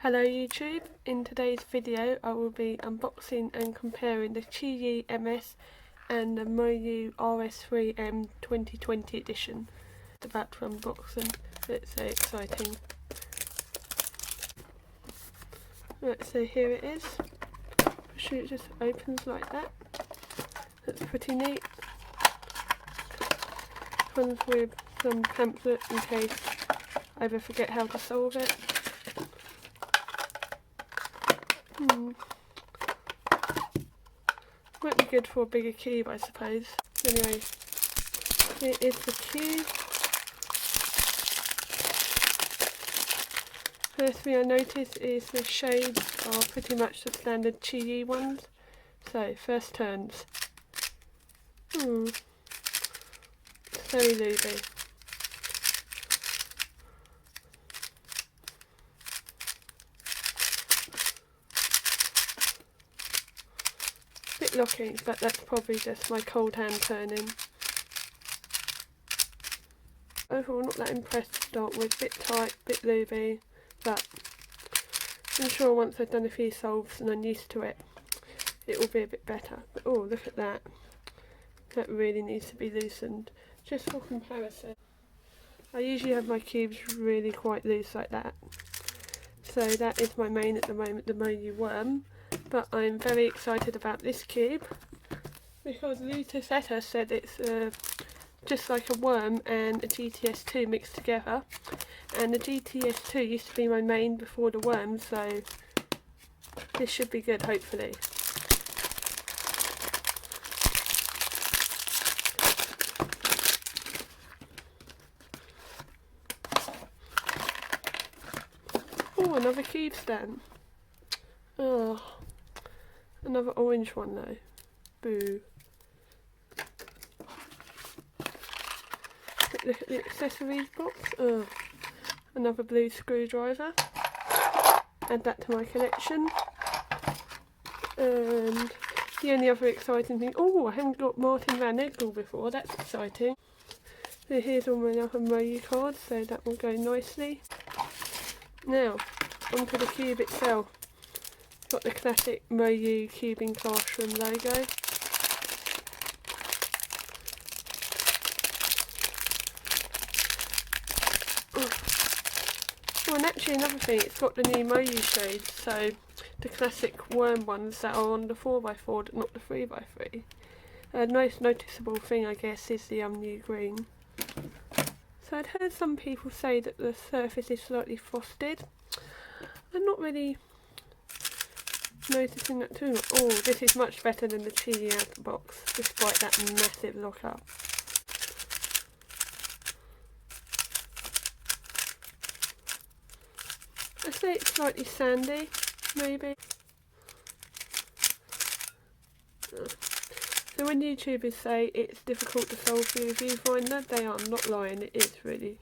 Hello YouTube, in today's video I will be unboxing and comparing the Qiyi MS and the Moyu RS3M 2020 edition. About to unbox them, it's so exciting. Right, so here it is. It just opens like that. That's pretty neat. Comes with some pamphlet in case I ever forget how to solve it. Might be good for a bigger cube, I suppose. Anyway, here is the cube. First thing I notice is the shades are pretty much the standard Qiyi ones. So, first turns. It's very looby. Bit locky, but that's probably just my cold hand turning. Overall, not that impressed to start with. Bit tight, bit looby, but I'm sure once I've done a few solves and I'm used to it, it will be a bit better. But oh, look at that. That really needs to be loosened. Just for comparison, I usually have my cubes really quite loose like that. So that is my main at the moment, the Moyu worm. But I'm very excited about this cube because Lutus Etta said it's just like a worm and a GTS2 mixed together, and the GTS2 used to be my main before the worm, so this should be good hopefully. Oh, another cube stand. Oh, another orange one though. Boo. Look at the accessories box. Oh, another blue screwdriver. Add that to my collection. And the only other exciting thing. Oh, I haven't got Martin Van Egel before. That's exciting. So here's all my other Moyu cards, so that will go nicely. Now, onto the cube itself. Got the classic Moyu cubing classroom logo. Oh, and actually another thing, it's got the new Moyu shades, so the classic worm ones that are on the 4x4, not the 3x3. A nice noticeable thing, I guess, is the new green. So I'd heard some people say that the surface is slightly frosted. I'm not really noticing that too much. Oh, this is much better than the Qiyi out of the box, despite that massive lockup. I'd say it's slightly sandy, maybe. So when YouTubers say it's difficult to solve through the viewfinder, they are not lying, it is really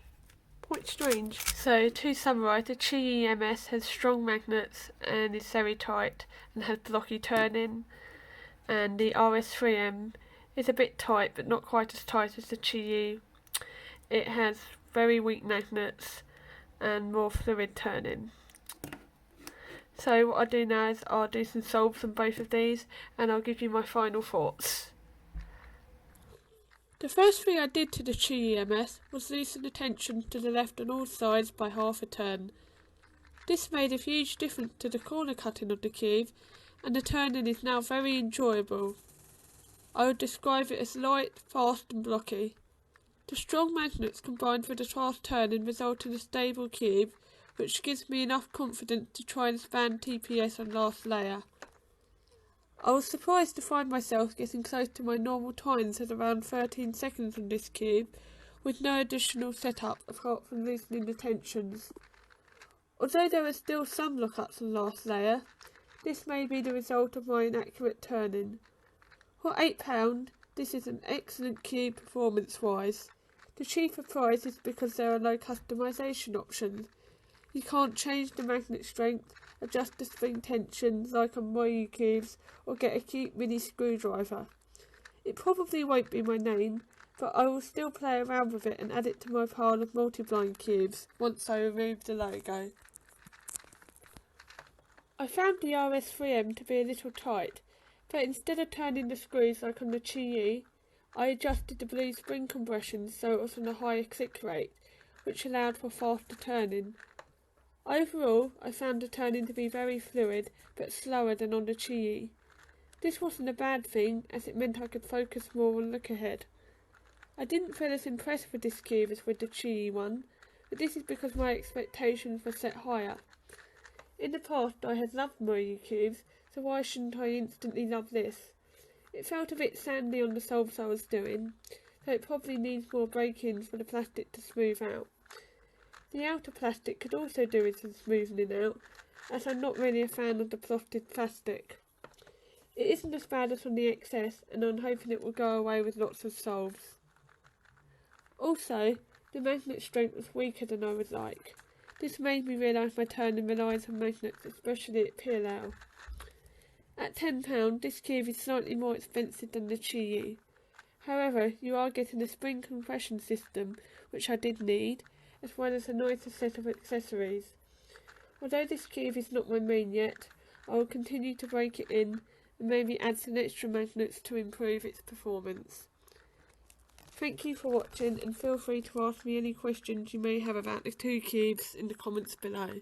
quite strange. So to summarise, the Qiyi MS has strong magnets and is very tight and has blocky turning, and the RS3M is a bit tight but not quite as tight as the Qiyi. It has very weak magnets and more fluid turning. So what I'll do now is I'll do some solves on both of these and I'll give you my final thoughts. The first thing I did to the Qiyi MS was loosen the tension to the left on all sides by half a turn. This made a huge difference to the corner cutting of the cube, and the turning is now very enjoyable. I would describe it as light, fast and blocky. The strong magnets combined with the fast turning result in a stable cube, which gives me enough confidence to try and span TPS on last layer. I was surprised to find myself getting close to my normal times at around 13 seconds on this cube, with no additional setup apart from loosening the tensions. Although there are still some lockups on last layer, this may be the result of my inaccurate turning. For £8, this is an excellent cube performance wise. The cheaper price is because there are no customisation options. You can't change the magnet strength, adjust the spring tension like on Moyu cubes, or get a cute mini screwdriver. It probably won't be my name, but I will still play around with it and add it to my pile of multi-blind cubes once I remove the logo. I found the RS3M to be a little tight, but instead of turning the screws like on the Qiyi, I adjusted the blue spring compression so it was on a higher click rate, which allowed for faster turning. Overall, I found the turning to be very fluid, but slower than on the Qiyi. This wasn't a bad thing, as it meant I could focus more on look ahead. I didn't feel as impressed with this cube as with the Qiyi one, but this is because my expectations were set higher. In the past I had loved Moyu cubes, so why shouldn't I instantly love this? It felt a bit sandy on the solves I was doing, so it probably needs more break-ins for the plastic to smooth out. The outer plastic could also do with some smoothing out, as I'm not really a fan of the frosted plastic. It isn't as bad as on the XS, and I'm hoping it will go away with lots of solves. Also, the magnet strength was weaker than I would like. This made me realise my turning relies on magnets, especially at PLL. At £10, this cube is slightly more expensive than the Qiyi. However, you are getting a spring compression system, which I did need, as well as a nicer set of accessories. Although this cube is not my main yet, I will continue to break it in and maybe add some extra magnets to improve its performance. Thank you for watching, and feel free to ask me any questions you may have about the two cubes in the comments below.